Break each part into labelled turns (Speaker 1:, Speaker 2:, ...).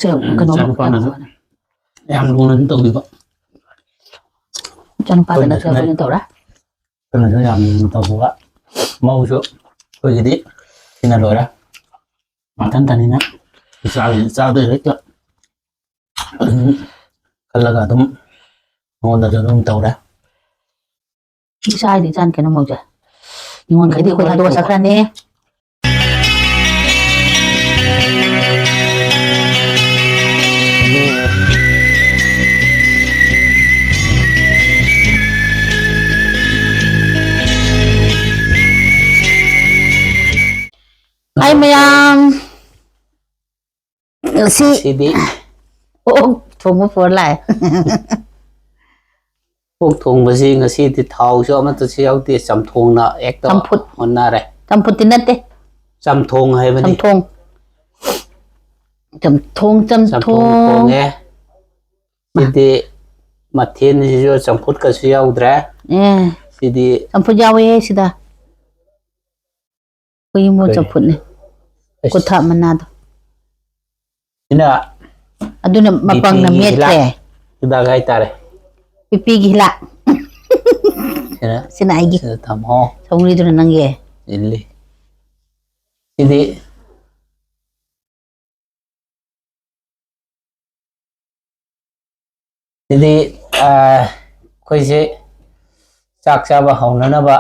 Speaker 1: Kano
Speaker 2: Em luôn đến tụi bị vợ
Speaker 1: Cho nó pa na siya ko tàu đó.
Speaker 2: Cái này nó làm tàu vụ á mau xuống thôi gì đi thì là rồi đó mà thân thân đi nè sao tôi đấy chứ cái là cả tôm ngon là tôm tàu đó
Speaker 1: Sai thì chan cái nó màu chưa. Nhưng mà cái thì કોઈ thado sakran nè. Ay mayam si
Speaker 2: đi
Speaker 1: ô thùng một phần lại
Speaker 2: phúc thùng và gì ngasi thì thầu cho mà tôi xíu thì sắm thùng nọ ép đó hôm nay đây
Speaker 1: chăm phút tin đấy
Speaker 2: sắm thùng hay bên đi
Speaker 1: chăm thùng
Speaker 2: nghe thì mà thiên thì cho sắm phút cái xíu ra thì
Speaker 1: chăm phút giao ấy xí ta કોઈ mo chaput ne ko tha manado
Speaker 2: ina
Speaker 1: aduna mapang na metre
Speaker 2: ida gai tare
Speaker 1: pipi gila sina igi
Speaker 2: tham ho
Speaker 1: songri duna nange
Speaker 2: illi ini jadi koi se sak sa ba hong na ba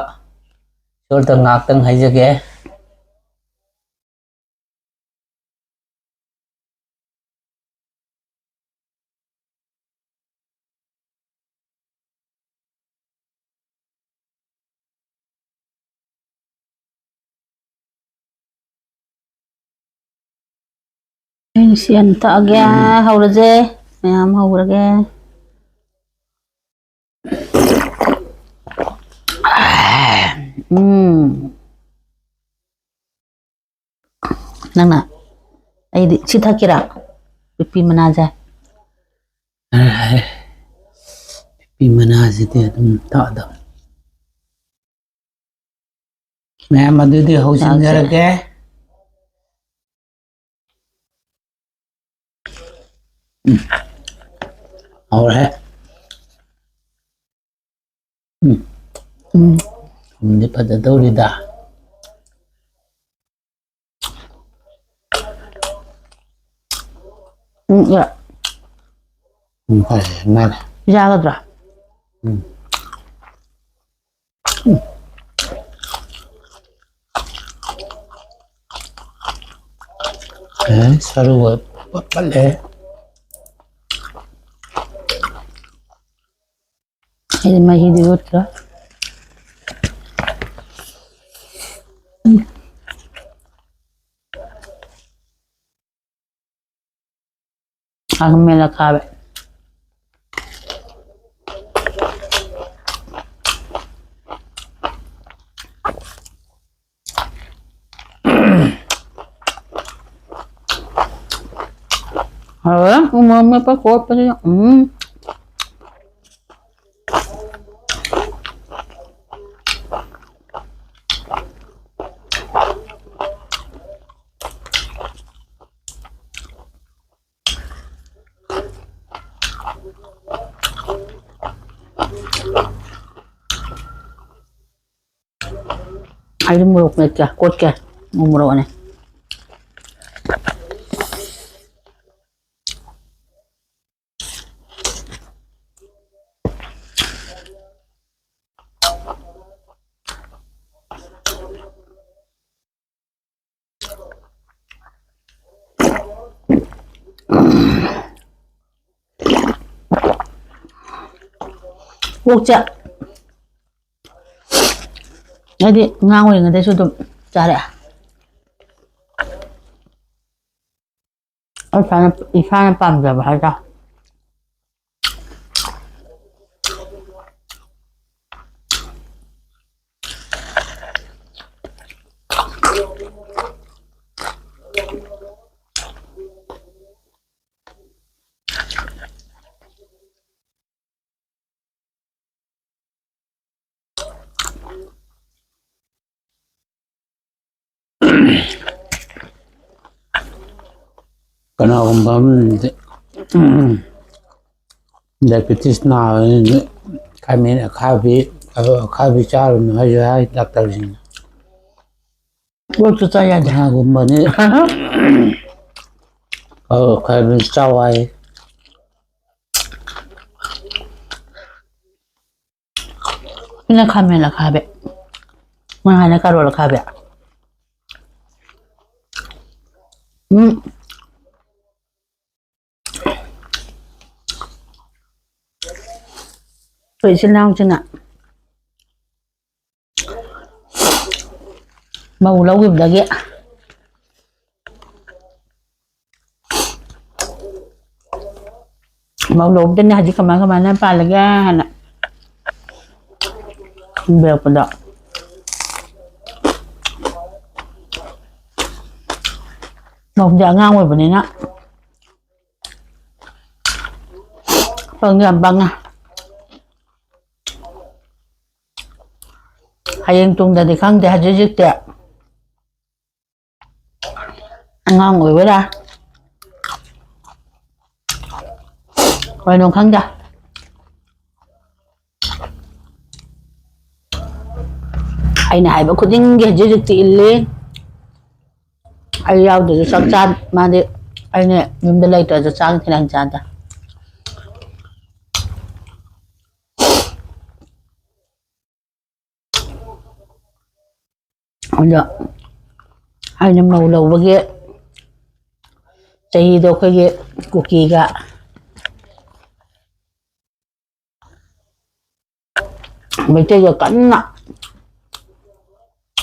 Speaker 2: sol ta ngak tang hai jage
Speaker 1: sian ta agya hawraje mayam hawrage nang na ai di sitha kira pipi manaja
Speaker 2: pipi manaja te tum ta da मैं मधु दी housing घर के और है हमने पता तो लिदा
Speaker 1: ya
Speaker 2: phải này
Speaker 1: ra rồi
Speaker 2: saru bale
Speaker 1: ini masih di luar aku melak kabe umami pa ko pa niya ay murok na kya kot kya umuro ne Quốc jadi ngawi ngade sudah cari ikan pam berapa harga
Speaker 2: ꯀꯅꯥꯒꯨꯝꯕ diabetes ꯅꯥꯕꯅꯤ ꯈꯥꯃꯦꯟ ꯑꯈꯥꯕꯤ ꯆꯥꯔꯨꯅꯨ ꯍꯥꯏꯁꯨ ꯍꯥꯏ ꯗꯥꯛꯇꯔꯁꯤꯡꯅ
Speaker 1: ꯀꯣꯛꯁꯨ ꯆꯥ ꯌꯥꯗꯦ.
Speaker 2: ꯀꯅꯥꯒꯨꯝꯕꯅꯤ ꯈꯥꯃꯦꯟ ꯆꯥꯎ ꯍꯥꯏ
Speaker 1: Ina khamen la khabe. Mahana karo la khabe. Vậy xin nào chứ nè. Màu lâu kìm đã ghẹ. Màu lâu tên này chỉ cầm nó pa là ga nè. Bèo phần đỏ. Màu dạ ngang rồi bên này phần làm bằng à. Hayang tung dari kang dia jujur dia. Ngang ngồi với ra. Rồi nông khang ra. Ai này bà khuyên những cái jujur ti lên. Ai giao được sắc chan mà đi. Ai này nhưng đây lấy cho sang thì đang chan ta. Dạ. Ai nằm màu lâu với ghế chạy đâu cái ghế của kỳ gạ mấy chơi giờ cắn nặng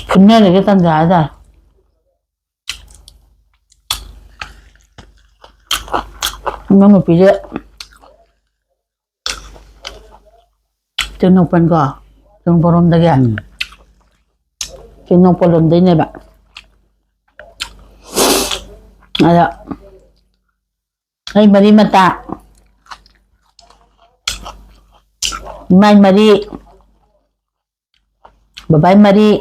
Speaker 1: khẩn nên là cái tan giá ra nó một tí dễ chân nông phần gò chân bò rôm ta kìa Kinh problem đấy này bạn. Ada. Ay mari mata. Mai mari. Babai mari.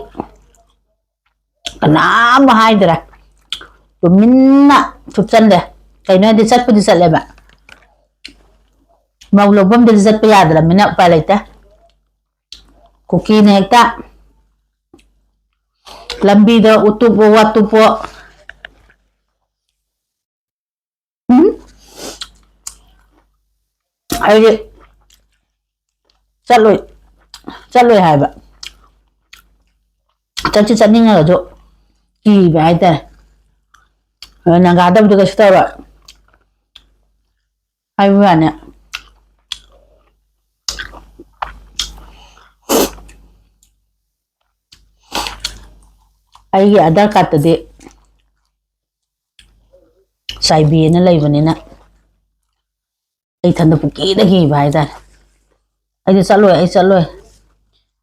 Speaker 1: Kenapa hai dera? Tuminna tutsan deh. Kayaknya disat pun disat leh bạn. Mau lobam disat pa yad lah mina pa laita. Cookie này ta. Lambi da utupo watupo. Ai đi chặt lùi hai bạn chắc chỉ chặt nhanh ở chỗ kỳ về hai tay nàng gà đâm cho cái sơ rồi hai mươi bạn nè ai cái ada kata đi sai bia nó lấy vào nè ai thằng nó kỹ đã kỳ vài ra ai đi sát lùi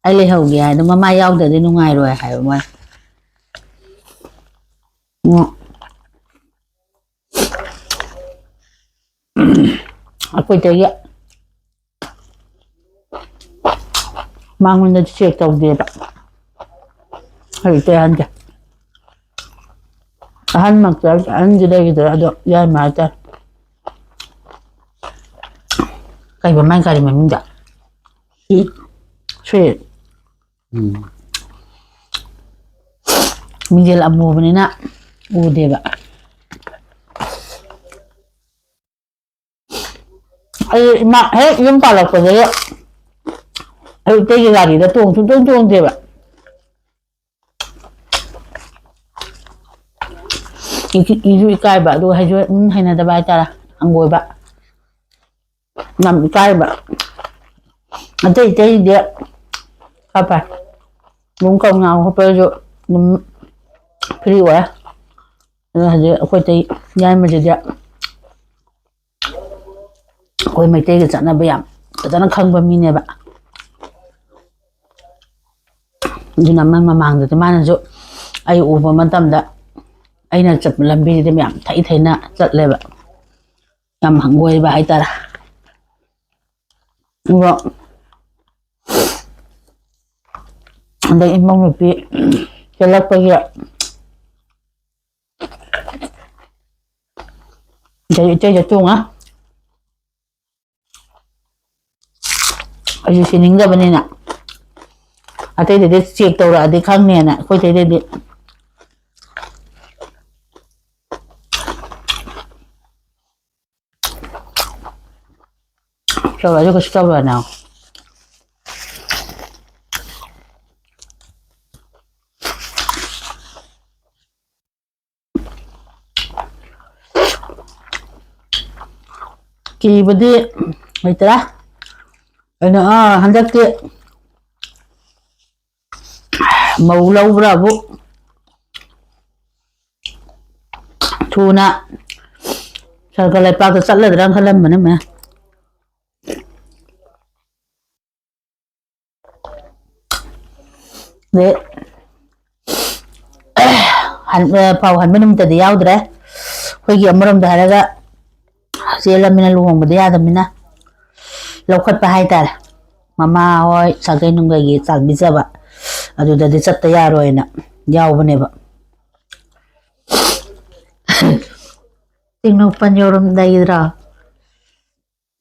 Speaker 1: ai lấy hậu gì nó mà mai ao từ đi nước ngoài rồi hải mà quay tới vậy mang mình đi chơi tàu gì bạn hay tới ăn kìa ăn mặc cho ăn gì đây thì được ra mà cho cái bữa mai cái mình đã sweet mình làm mua bên này nè đi bạn ai mặc hết nhưng phải là cái gì ạ ai cái gà gì đó tuồng đi bạn cái cái bạn đôi hay là đôi ta là ăn ngồi bạn nằm cái bạn cái gì apa muốn công nào không phải rồi free quá rồi quay tay nhai mà gì quay mấy tay cái chắn là bây giờ nó không bao nhiêu này bạn như nằm mà mang được thì mang rồi ai uống vào mặt tầm đó ai là chụp làm gì thì mẹ thấy nè chật lên bạn nằm hàng quay bà ai ta là đúng không đây em mong được bị cho lắc bây giờ ꯏꯆꯦ ꯆꯣꯡꯉ ꯑꯩꯁꯨ ꯁꯤꯅꯤꯡꯗꯕꯅꯤꯅ ꯑꯇꯩꯗꯗꯤ check ꯇꯧꯔꯛꯑꯗꯤ ꯈꯪꯅꯦꯅ ꯑꯩꯈꯣꯏ ꯑꯇꯩꯗꯗꯤꯇꯧꯔꯛꯑꯁꯨ ꯀꯩꯁꯨ ꯇꯧꯔꯣꯏꯅ ꯀꯤꯕꯗꯤ ꯂꯩꯇ꯭ꯔꯥ ꯑꯩꯅ ꯍꯟꯗꯛꯇꯤ ꯃꯧ ꯂꯧꯕ꯭ꯔꯥꯕꯨ ꯊꯨꯅ ꯁꯔꯒ ꯂꯩꯄꯥꯛꯇ ꯆꯠꯂꯗ꯭ꯔꯥ ꯈꯜꯂꯝꯕꯅꯦ ꯃꯌꯥꯝ ꯄꯥꯎ ꯍꯟꯕ ꯅꯨꯃꯤꯠꯇꯗꯤ ꯌꯥꯎꯗ꯭ꯔꯦ ꯑꯩꯈꯣꯏꯒꯤ ꯑꯃꯔꯣꯝꯗ ꯍꯥꯏꯔꯒ ꯆꯦꯜꯂꯝꯅꯤꯅ ꯂꯨꯍꯣꯡꯕꯗꯤ ꯌꯥꯗꯕꯅꯤꯅ ꯂꯧꯈꯠꯄ ꯍꯥꯏꯇꯥꯔꯦ ꯃꯃꯥ ꯍꯣꯏ ꯁꯥꯒꯩ ꯅꯨꯡꯒꯩꯒꯤ ꯆꯥꯛꯕꯤꯖꯕ ꯑꯗꯨꯗꯗꯤ ꯆꯠꯇ ꯌꯥꯔꯣꯏꯅ ꯌꯥꯎꯕꯅꯦꯕ ꯇꯦꯡꯅꯧꯄꯜ ꯌꯧꯔꯝꯗꯥꯏꯒꯤꯗ꯭ꯔꯣ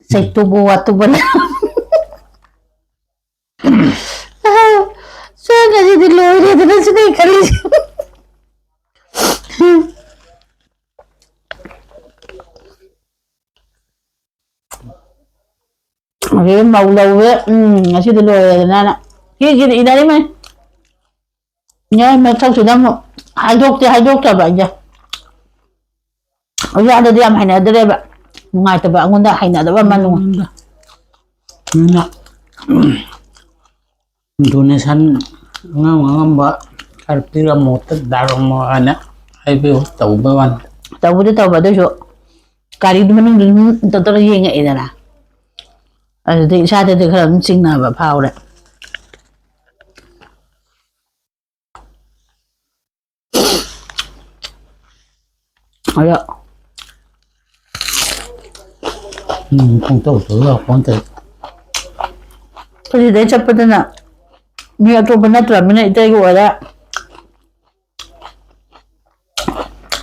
Speaker 1: ꯆꯩꯇꯨꯕ ꯋꯥꯠꯇꯨꯕꯅ ꯉꯁꯤꯗꯤ ꯂꯣꯏꯔꯦꯗꯅ ꯁꯤꯅꯦ ꯈꯜꯂꯤꯁꯦ ꯑꯗꯩ ꯃꯧ ꯂꯧꯋꯦ ꯉꯁꯤꯗꯤ ꯂꯣꯏꯔꯦꯗꯅ ꯀꯤꯗꯤ ꯏꯅꯔꯤꯃꯩ ꯅꯣꯏ ꯃꯊꯛꯁꯤꯗ ꯑꯃꯨꯛ ꯍꯥꯏꯗꯣꯛꯇ꯭ꯔꯕ ꯑꯩꯁꯦ ꯑꯣꯖꯥꯗꯗꯤ ꯌꯥꯝ ꯍꯩꯅꯗ꯭ꯔꯦꯕ ꯅꯨꯡꯉꯥꯏꯇꯕ ꯑꯩꯉꯣꯟꯗ ꯍꯩꯅꯗꯕ ꯑꯃ
Speaker 2: ꯗꯣꯅꯦꯁꯟ ꯑꯉꯝꯕ ꯈꯔ ꯄꯤꯔꯝꯃꯣ ꯗꯥꯔꯝꯃꯣ ꯍꯥꯏꯅ ꯍꯥꯏꯕꯤꯌꯨ ꯇꯧꯕ ꯋꯥꯅꯤ
Speaker 1: ꯇꯧꯕꯗꯤ ꯇꯧꯕ ꯑꯗꯨꯏꯁꯨ ꯒꯥꯔꯤꯗꯨ ꯃꯅꯨꯡꯗ ꯇꯧꯔ ꯌꯦꯡꯉꯛꯏꯗꯅ ꯑꯗꯨꯗꯤ ꯏꯁꯥꯗꯗꯤ ꯈꯔ ꯑꯗꯨꯝ ꯆꯤꯡꯅꯕ ꯐꯥꯎꯔꯦ ꯑꯗꯣ
Speaker 2: ꯄꯨꯡꯇꯧ ꯇꯧꯔꯒ ꯄꯣꯟꯇꯦ
Speaker 1: ꯁꯤꯗꯩ ꯆꯠꯄꯗꯅ ꯃꯤ ꯑꯇꯣꯞꯄ ꯅꯠꯇ꯭ꯔꯕꯅꯤꯅ ꯏꯇꯩꯒꯤ ꯑꯣꯏꯔꯦ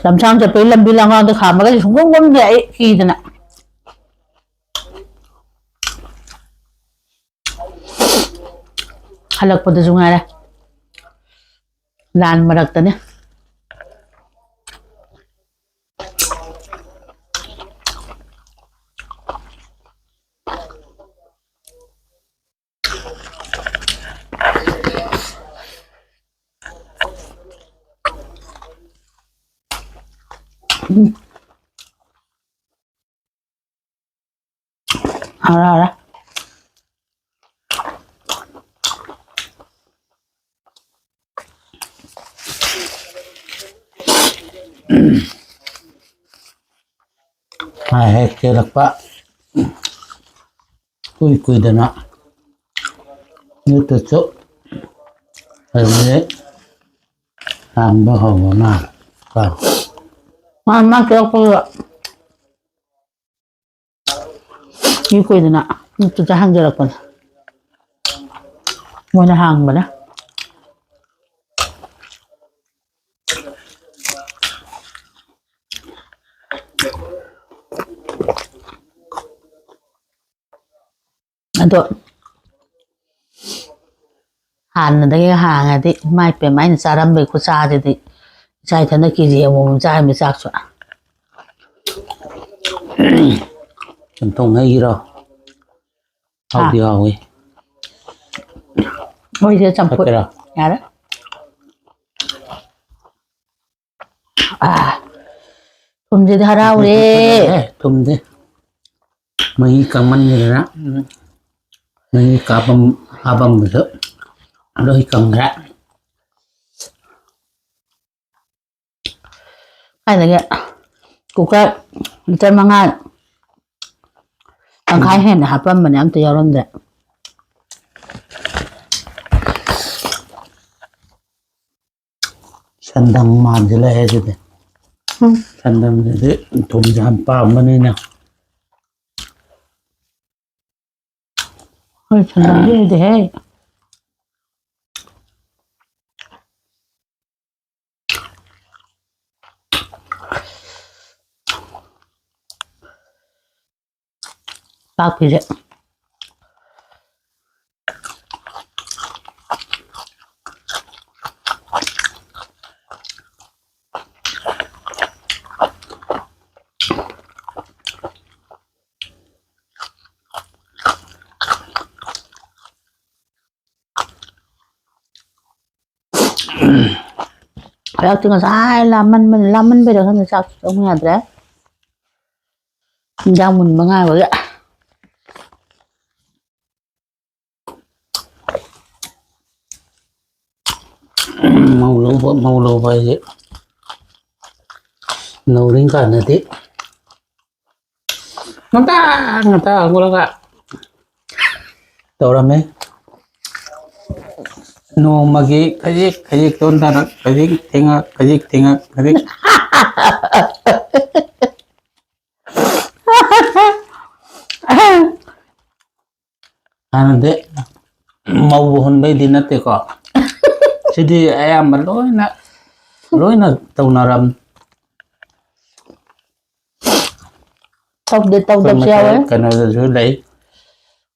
Speaker 1: ꯂꯝꯁꯥꯡ ꯆꯠꯄꯒꯤ ꯂꯝꯕꯤ ꯂꯝꯒꯥꯡꯗ ꯈꯥꯝꯃꯒꯗꯤ ꯁꯨꯡꯒꯨꯝ ꯒꯨꯝꯗꯦ ꯑꯩ ꯀꯤꯗꯅ ꯍꯜꯂꯛꯄꯗꯁꯨ ꯉꯥꯏꯔꯦ ꯂꯥꯟ ꯃꯔꯛꯇꯅꯦ ꯍꯥꯎꯔꯦ
Speaker 2: ꯍꯦꯛ ꯀꯦꯜꯂꯛꯄ ꯀꯨꯏꯗꯅ ꯌꯨꯇꯨꯞꯁꯨ ꯑꯗꯨꯗꯩ ꯍꯥꯡꯕ ꯍꯧꯕ ꯃꯥꯜꯂꯦ
Speaker 1: ꯃꯥ ꯀꯦꯔꯛꯄꯒ ꯃꯤ ꯀꯨꯏꯗꯅ ꯌꯨꯇꯨꯞꯇ ꯍꯥꯡꯖꯔꯛꯄꯅꯦ ꯃꯣꯏꯅ ꯍꯥꯡꯕꯅꯦ ꯑꯗꯣ ꯍꯥꯟꯅꯗꯒꯤ ꯍꯥꯡꯉꯗꯤ ꯏꯃꯥꯏ ꯄꯦꯝꯃ ꯑꯩꯅ ꯆꯥꯔꯝꯕꯩ ꯈꯨꯠꯆꯥꯗꯨꯗꯤ ꯏꯆꯥ ꯏꯊꯟꯗ ꯀꯦꯖꯤ ꯑꯃꯃꯝ ꯆꯥꯔꯝꯃꯤ ꯆꯥꯛꯁꯨ
Speaker 2: ꯆꯝꯊꯣꯡꯉꯩꯒꯤꯔꯣ ꯍꯥꯎꯗꯤ ꯍꯥꯎꯋꯤ
Speaker 1: ꯃꯣꯏꯁꯦ ꯆꯝꯐꯨꯠ
Speaker 2: ꯊꯛꯀꯦꯔꯥ
Speaker 1: ꯌꯥꯔꯦ ꯊꯨꯝꯁꯤꯗꯤ ꯍꯔꯥꯎꯔꯦ
Speaker 2: ꯊꯨꯝꯗꯦ ꯃꯍꯤ ꯀꯪꯃꯟꯒꯤꯗꯅ ꯃꯍꯤ ꯍꯥꯞꯄꯝꯕꯁꯨ ꯂꯣꯏ ꯀꯪꯈ꯭ꯔꯦ
Speaker 1: ꯀꯥꯏꯗꯒꯤ ꯀꯨꯀꯔ ꯂꯤꯇꯔ 5 ꯇꯪꯈꯥꯏ ꯍꯦꯟꯅ ꯍꯥꯞꯄꯝꯕꯅꯦ ꯑꯝꯇ ꯌꯥꯎꯔꯝꯗ꯭ꯔꯦ
Speaker 2: ꯁꯟꯗꯪ ꯃꯥꯟꯁꯤꯜꯂꯛꯑꯦ ꯑꯗꯨꯗꯤ ꯁꯟꯗꯪꯁꯤꯗꯤ ꯊꯨꯝꯁꯦ ꯌꯥꯝ ꯄꯥꯝꯕꯅꯤꯅ
Speaker 1: ꯍꯣꯏ ꯁꯟꯗꯪꯗꯤ ꯍꯩꯗꯤꯍꯦ bác thì đấy Kaya tinggal sa ay laman ba daw sa mga dre. Jamun mga wala.
Speaker 2: Mau lâu vậy chứ nấu đến cả nữa tí người ta aku lah kak tau rame no magi kajik ton tanak kajik tengak kajik ano de maubuhon bay din natin ko sidi ayam lối na tàu naram
Speaker 1: Tộc để tàu đập xeo ấy.
Speaker 2: cái nào là dưới lấy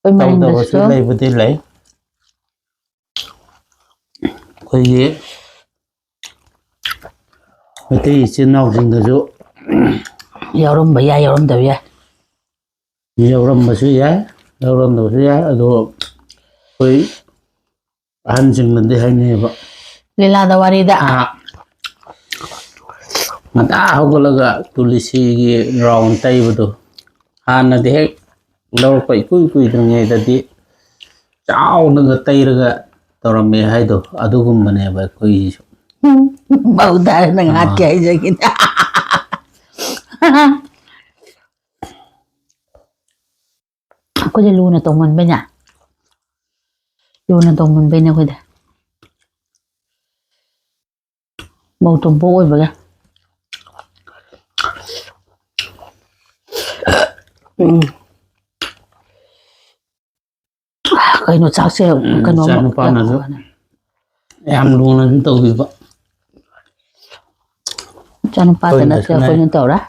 Speaker 1: Ôi mà
Speaker 2: tàu
Speaker 1: đập
Speaker 2: dưới
Speaker 1: xeo.
Speaker 2: lấy vừa đi lấy cái gì cái tí xin nào xin được chỗ
Speaker 1: Dầu rung bị dầu rung từ vậy.
Speaker 2: nhiều lắm mà suy giá nhiều lắm đâu suy giá rồi với anh xin mình đi hay nè vợ
Speaker 1: Lila daw warida.
Speaker 2: người ta không có là tulisi cái round tay vào đó anh là thế đâu phải cùi thằng này ta đi cháu nó cái tay rồi tao làm mẹ hay đó ở đâu cũng mình vậy cùi
Speaker 1: Bầu ta nang hạt kaya dyan kita. Ako dyan luna tong man ba niya? Luna tong man ba niya ko dyan? Bầu tong po oi ba ka? Kayo no sakse.
Speaker 2: Saan pa na to? Em luôn là chúng tôi bị vợ
Speaker 1: Cho nó pa
Speaker 2: Tôi
Speaker 1: tên
Speaker 2: là
Speaker 1: nó
Speaker 2: thế
Speaker 1: theo
Speaker 2: này.
Speaker 1: con nhân tàu đó.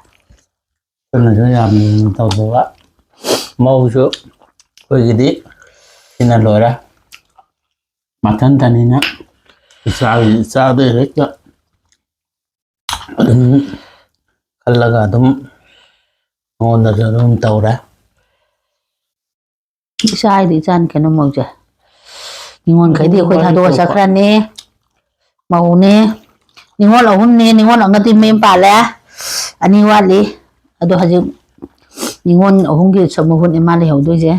Speaker 2: cho nên tôi làm tàu bộ á mau chỗ cái gì đi thì là lỗi ra mà thân thân này nó sao đây hết đó đừng khăn là cả tụm ngon là giờ tụm tàu ra
Speaker 1: Sai thì chan cái nó màu chưa? Ningon cái điều khơi thado sa kran nè. Màu nè. Ningon là hun nè, ningon là ngati mem pa la. Ani wali. Ado haji ningon ở hung kia sầm hun em mali hậu đôi chứ.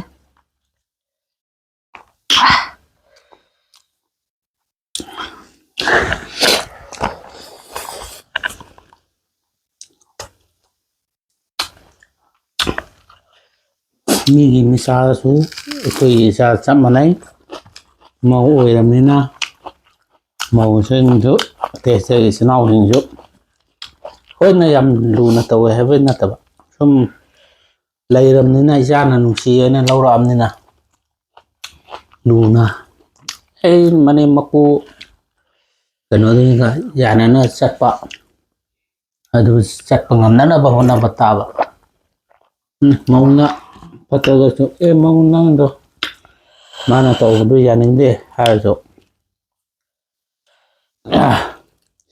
Speaker 2: mi gì mi sa su cái sa chăm mà này màu ôi làm nên na màu xanh chỗ thế sẽ nào hình chỗ hồi này làm lù na tàu hay bên na tàu xong lấy làm nên này ra là nụ xì này lâu rồi nên na lù na ấy mà nên mà cô cái nó thì cái nhà này nó chặt bạ aduh chặt bằng ngắm nó bao nhiêu bát tàu mau na patay ka mau na do mana tàu đôi gia đình đi hai rồi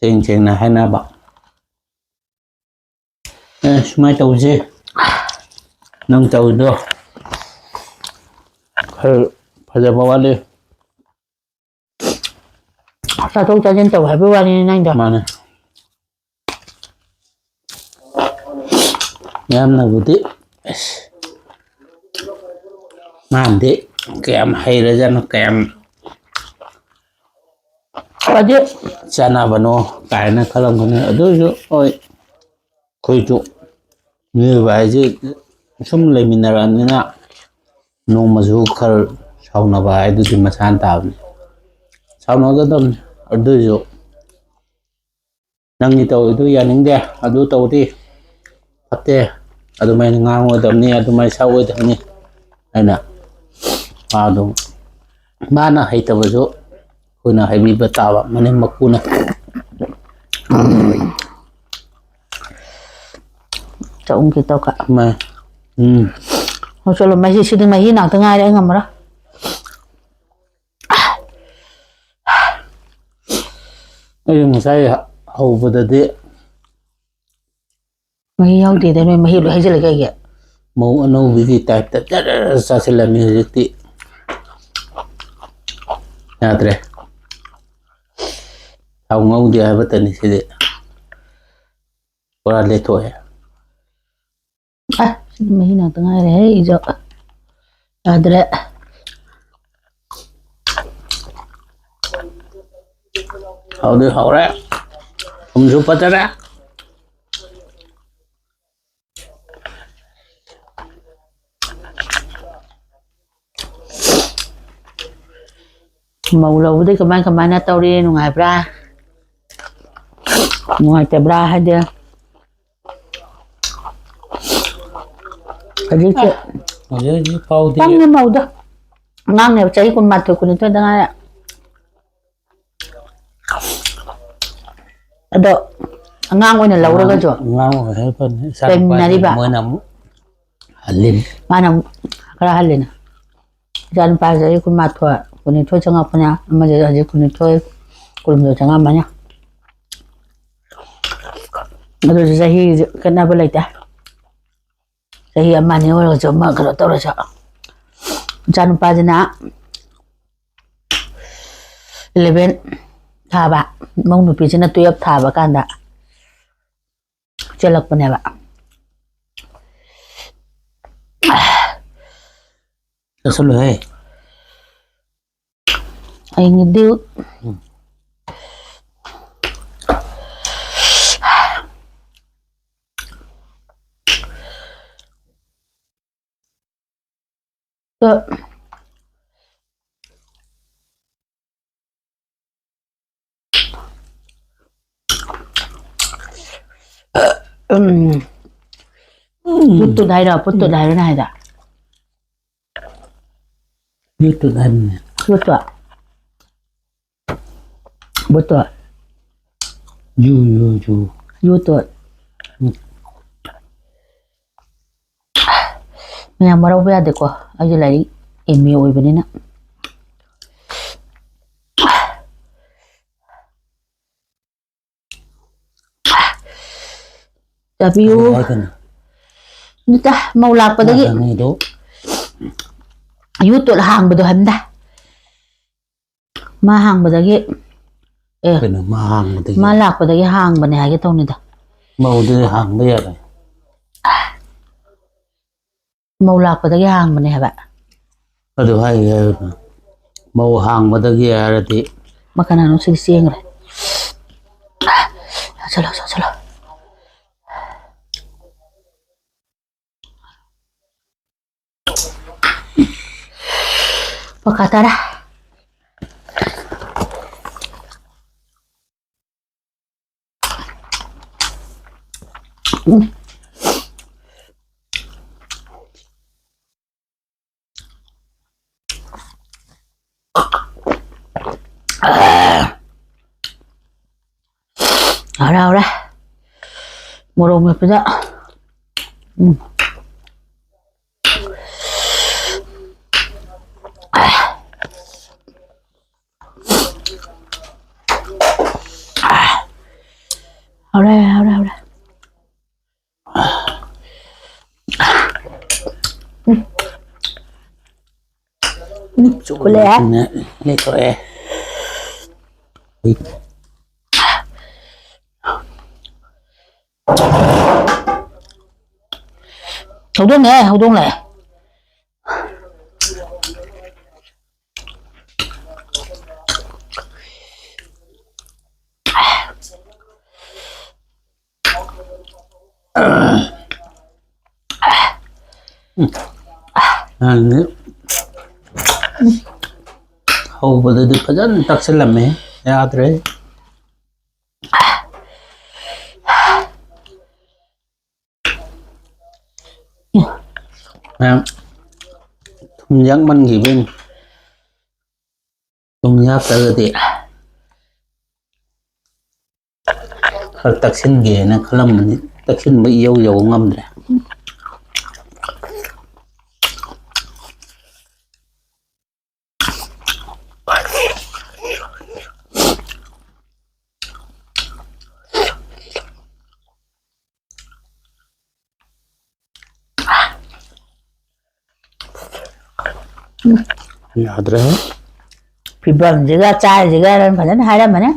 Speaker 2: chuyện chuyện này hay na bạc mai tàu gì nông tàu đó phải giờ bao đi
Speaker 1: Sao tôi cho nhân tàu hay bữa đi nhanh được.
Speaker 2: mà này em là một tí làm thế kèm hay là ra nó kèm
Speaker 1: Và chứ
Speaker 2: sana bano cái này khá lắm cái này ở đây chứ ôi khôi trụ như vậy chứ sum lấy mình ra nên là nó mà dù khá sau nó vậy tôi thì mà san tạo sau nó rất đông ở đây chứ năng như tôi gia đình đây ở đây tôi đi phát thế ở đây mày ngang ở đây này ở đây mày sau ở đây này này nè à đúng ba na hay tao chứ cô na hay bị bắt tao mà nên mặc cô na
Speaker 1: cho ông kia tàu cả.
Speaker 2: mà
Speaker 1: ꯆꯠꯂꯣ ꯃꯍꯤꯁꯤꯗꯤ ꯃꯍꯤ ꯉꯥꯛꯇ ꯉꯥꯏꯔꯦ ꯑꯩ ꯉꯝꯃꯔꯣꯏ
Speaker 2: ꯑꯩ ꯉꯁꯥꯏ ꯍꯧꯕꯗꯗꯤ
Speaker 1: ꯃꯍꯤ ꯌꯥꯎꯗꯦꯗ ꯅꯣꯏ ꯃꯍꯤ ꯂꯣꯏ ꯍꯩꯖꯤꯜꯂꯦ ꯀꯩꯒꯤ
Speaker 2: ꯃꯧ ꯑꯅꯧꯕꯤꯒꯤ ꯇꯥꯏꯞꯇ ꯖꯔ ꯆꯥꯁꯤꯜꯂꯝꯃꯤ ꯍꯧꯖꯤꯛꯇꯤ ꯌꯥꯗ꯭ꯔꯦ ꯊꯥꯎ ꯉꯧꯗꯦ ꯍꯥꯏꯕꯇꯅꯤ ꯁꯤꯗꯤ ꯄꯨꯔꯥ ꯂꯦꯊꯣꯛꯑꯦ
Speaker 1: ꯁꯤꯗꯤ ꯃꯍꯤ ꯉꯥꯛꯇ ꯉꯥꯏꯔꯦ ꯍꯦ ꯏꯖꯧ ꯌꯥꯗ꯭ꯔꯦ
Speaker 2: ꯍꯥꯎꯗꯤ ꯍꯥꯎꯔꯦ ꯊꯨꯝꯁꯨ ꯐꯖꯔꯦ
Speaker 1: ꯃꯧ ꯂꯧꯕꯗꯤ ꯀꯃꯥꯏꯅ ꯇꯧꯔꯤ ꯅꯨꯡꯉꯥꯏꯕ꯭ꯔꯥ ꯅꯨꯡꯉꯥꯏꯇꯕ꯭ꯔꯥ ꯍꯥꯏꯗꯤ ꯍꯧꯖꯤꯛꯁꯦ
Speaker 2: ꯍꯧꯖꯤꯛ ꯐꯥꯎꯗꯤ
Speaker 1: ꯄꯪꯉꯦ ꯃꯧꯗꯣ ꯑꯉꯥꯡꯅꯦꯕ ꯆꯍꯤ 12 12 ꯉꯥꯏꯔꯦ ꯑꯗꯣ ꯑꯉꯥꯡ ꯑꯣꯏꯅ ꯂꯧꯔꯒꯁꯨ
Speaker 2: ꯑꯉꯥꯡ ꯑꯣꯏꯔꯒꯅꯤ ꯏꯆꯥ ꯅꯨꯄꯥꯁꯦ
Speaker 1: ꯂꯩꯃꯤꯟꯅꯔꯤꯕ
Speaker 2: ꯃꯣꯏꯅ ꯑꯃꯨꯛ ꯍꯜꯂꯤꯅꯤ
Speaker 1: ꯃꯥꯅ ꯑꯃꯨꯛ ꯈꯔ ꯍꯜꯂꯤꯅ ꯏꯆꯥ ꯅꯨꯄꯥꯁꯦ ꯆꯍꯤ 12 12 ꯆꯪꯉꯛꯄꯅꯦ ꯑꯃꯁꯦ ꯍꯧꯖꯤꯛ 12 13 ꯆꯪꯉꯛꯑꯝꯃꯅꯤ ꯑꯗꯨꯁꯨ ꯆꯍꯤꯁꯦ ꯈꯦꯠꯅꯕ ꯂꯩꯇꯦ ꯆꯍꯤ 1 2 ꯑꯣꯏꯔꯒꯁꯨ ꯑꯃ ꯀꯩꯅꯣ ꯇꯧꯔꯁꯨ ꯏꯆꯥ ꯅꯨꯄꯥꯁꯤꯅ 11 ꯊꯥꯕ ꯃꯧ ꯅꯨꯄꯤꯁꯤꯅ 12 ꯊꯥꯕ ꯀꯥꯟꯗ ꯆꯦꯜꯂꯛꯄꯅꯦꯕ
Speaker 2: ꯆꯠꯁꯜꯂꯨꯍꯦ
Speaker 1: ꯑꯩꯒꯤꯗꯤ ꯌꯨꯠꯇꯨꯠ ꯍꯥꯏꯔꯣ ꯄꯨꯠꯇꯨꯠ ꯍꯥꯏꯔꯣ ꯅꯪ ꯍꯥꯏꯗꯣ
Speaker 2: ꯌꯨꯇꯨꯠ ꯍꯥꯏꯕꯅꯦ
Speaker 1: ꯌꯨꯠꯇꯨꯠ ꯕꯨꯠꯇꯨꯠ
Speaker 2: ꯌꯨ
Speaker 1: ꯌꯨꯇꯨꯠ ꯃꯌꯥꯝ ꯋꯥꯔꯧꯕ ꯌꯥꯗꯦꯀꯣ ꯑꯩꯁꯦ ꯂꯥꯏꯔꯤꯛ MA ꯑꯣꯏꯕꯅꯤꯅ ꯆꯥꯕꯤꯌꯨ
Speaker 2: ꯍꯥꯏꯒꯅꯤ
Speaker 1: ꯅꯠꯇꯦ ꯃꯧ ꯂꯥꯛꯄꯗꯒꯤ
Speaker 2: ꯍꯪꯉꯤꯗꯣ
Speaker 1: ꯌꯨꯇꯨꯠ ꯍꯥꯡꯕꯗꯣ ꯍꯟꯗ ꯃꯥ ꯍꯥꯡꯕꯗꯒꯤ
Speaker 2: ꯀꯩꯅꯣ ꯃꯥ ꯍꯥꯡꯕꯗꯒꯤ
Speaker 1: ꯃꯥ ꯂꯥꯛꯄꯗꯒꯤ ꯍꯥꯡꯕꯅꯦ ꯍꯥꯏꯒꯦ ꯇꯧꯅꯤꯗ
Speaker 2: ꯃꯧꯗꯨꯗꯤ ꯍꯥꯡꯕ ꯌꯥꯔꯣꯏ
Speaker 1: ꯃꯧ ꯂꯥꯛꯄꯗꯒꯤ ꯍꯥꯡꯕꯅꯦ ꯍꯥꯏꯕ
Speaker 2: ꯑꯗꯨ ꯍꯥꯏꯒꯦ ꯍꯥꯏꯕꯅ ꯃꯧ ꯍꯥꯡꯕꯗꯒꯤ ꯍꯥꯏꯔꯗꯤ
Speaker 1: ꯀꯅꯥꯅꯣ ꯁꯤꯗꯤ ꯆꯦꯟꯈ꯭ꯔꯦ ꯆꯠꯂꯣ ꯃꯈꯥ ꯇꯥꯔꯦ ꯍꯔꯥꯎꯔꯦ ꯃꯣꯔꯣꯛ ꯃꯦꯠꯄꯗ ꯍꯧꯔꯦ ꯀꯨꯜꯂꯛꯑꯦ
Speaker 2: ꯂꯦꯊꯣꯛꯑꯦ
Speaker 1: ꯍꯧꯗꯣꯡ ꯂꯥꯛꯑꯦ
Speaker 2: ꯍꯧꯕꯗꯗꯤ ꯐꯖꯅ ꯇꯛꯁꯤꯜꯂꯝꯃꯦ ꯌꯥꯗ꯭ꯔꯦ ꯃꯌꯥꯝ ꯊꯨꯝ ꯌꯥꯛꯃꯟꯈꯤꯕꯩꯅꯤ ꯊꯨꯝ ꯌꯥꯛꯇ꯭ꯔꯒꯗꯤ ꯈꯔ ꯇꯛꯁꯤꯟꯒꯦꯅ ꯈꯜꯂꯝꯕꯅꯤ ꯇꯛꯁꯤꯟꯕ ꯏꯌꯧ ꯉꯝꯗ꯭ꯔꯦ ꯌꯥꯗ꯭ꯔꯦ
Speaker 1: ꯐꯤꯕꯝꯁꯤꯒ ꯆꯥꯔꯤꯁꯤꯒ ꯐꯖꯅ ꯍꯥꯏꯔꯝꯕꯅꯦ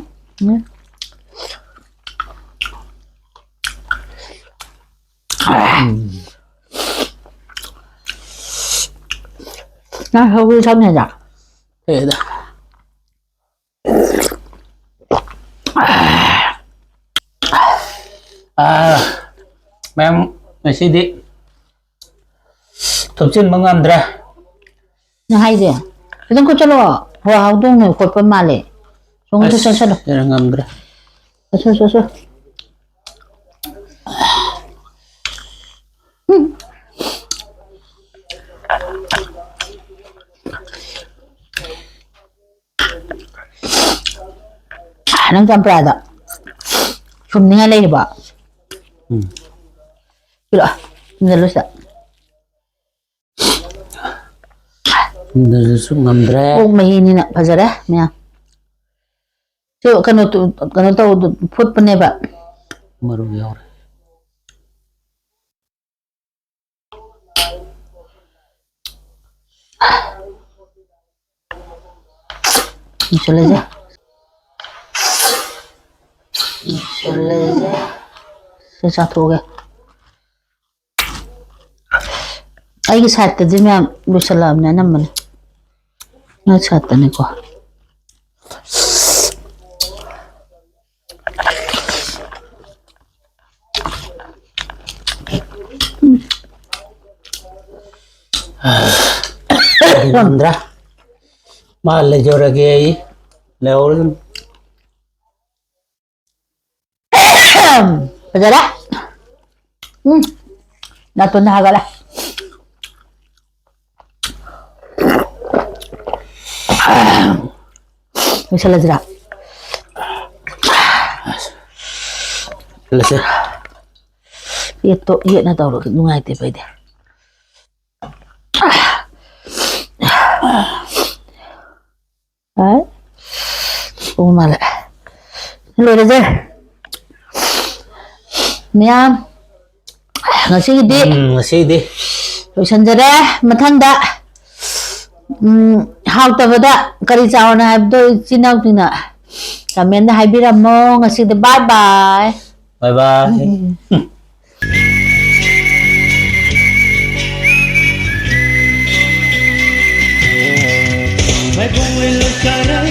Speaker 1: ꯅꯪ ꯁꯧꯒ꯭ꯔꯤ ꯊꯛꯅꯤꯗ
Speaker 2: ꯀꯩꯗ ꯃꯌꯥꯝ ꯉꯁꯤꯗꯤ ꯊꯨꯞꯆꯤꯟꯕ ꯉꯝꯗ꯭ꯔꯦ
Speaker 1: ꯅꯪ ꯍꯥꯏꯁꯦ ꯈꯤꯇꯪ ꯈꯣꯠꯆꯜꯂꯣ ꯍꯣꯏ ꯍꯧꯗꯣꯡꯅ ꯈꯣꯠꯄ ꯃꯥꯜꯂꯦ ꯁꯣꯝꯗ ꯆꯠꯁꯜꯂꯣ
Speaker 2: ꯑꯁ ꯉꯝꯗ꯭ꯔꯦ
Speaker 1: ꯆꯠꯁꯜ ꯅꯪ ꯆꯝꯄ꯭ꯔꯥꯗ ꯁꯨꯝꯅꯤꯡꯉꯥꯏ ꯂꯩꯔꯤꯕ ꯄꯤꯔꯛꯑꯣ ꯊꯤꯟꯖꯜꯂꯨ ꯁꯤꯗ
Speaker 2: ꯑꯗꯨꯁꯨ ꯉꯝꯗ꯭ꯔꯦ
Speaker 1: ꯑꯣꯛ ꯃꯍꯤꯅꯤꯅ ꯐꯖꯔꯦ ꯃꯌꯥꯝ ꯀꯩꯅꯣ ꯇꯧꯕꯗ ꯐꯨꯠꯄꯅꯦꯕ
Speaker 2: ꯃꯔꯨ ꯌꯥꯎꯔꯦ
Speaker 1: ꯏꯟꯁꯜꯂꯁꯦ ꯁꯤ ꯆꯥꯊꯣꯛꯑꯒꯦ ꯑꯩꯒꯤ ꯁꯥꯏꯠꯇꯗꯤ ꯃꯌꯥꯝ ꯂꯣꯏꯁꯜꯂꯛꯑꯕꯅꯦ ꯑꯅꯝꯕꯅꯦ ꯅꯣꯏ ꯁꯥꯏꯠꯇꯅꯤꯀꯣ
Speaker 2: ꯉꯝꯗ꯭ꯔꯦ ꯃꯥ ꯂꯩꯖꯔꯒꯦ ꯑꯩ ꯂꯩꯍꯧꯔ
Speaker 1: ꯐꯖꯔꯦ ꯅꯥꯇꯣꯟꯗ ꯍꯥꯒꯠꯂꯦ ꯂꯣꯏꯁꯜꯂꯁꯤꯔꯥ
Speaker 2: ꯂꯁꯦ
Speaker 1: ꯌꯦꯠꯅ ꯇꯧꯔꯒ ꯅꯨꯡꯉꯥꯏꯇꯦꯕ ꯑꯩꯗꯤ ꯎ ꯃꯥꯜꯂꯦ ꯂꯣꯏꯔꯁꯦ ꯃꯌꯥꯝ ꯉꯁꯤꯒꯤꯗꯤ
Speaker 2: ꯉꯁꯤꯗꯤ
Speaker 1: ꯂꯣꯏꯁꯟꯖꯔꯦ ꯃꯊꯪꯗ ꯍꯥꯎꯇꯕꯗ ꯀꯔꯤ ꯆꯥꯎꯅ ꯍꯥꯏꯕꯗꯣ ꯏꯆꯤꯟ ꯏꯅꯥꯎꯁꯤꯡꯅ ꯀꯃꯦꯟꯗ ꯍꯥꯏꯕꯤꯔꯝꯃꯣ ꯉꯁꯤꯗꯤ ꯕꯥꯏ ꯕꯥꯏ
Speaker 2: ꯕꯥꯏ ꯕꯥꯏ
Speaker 3: मैं घूम लुचाना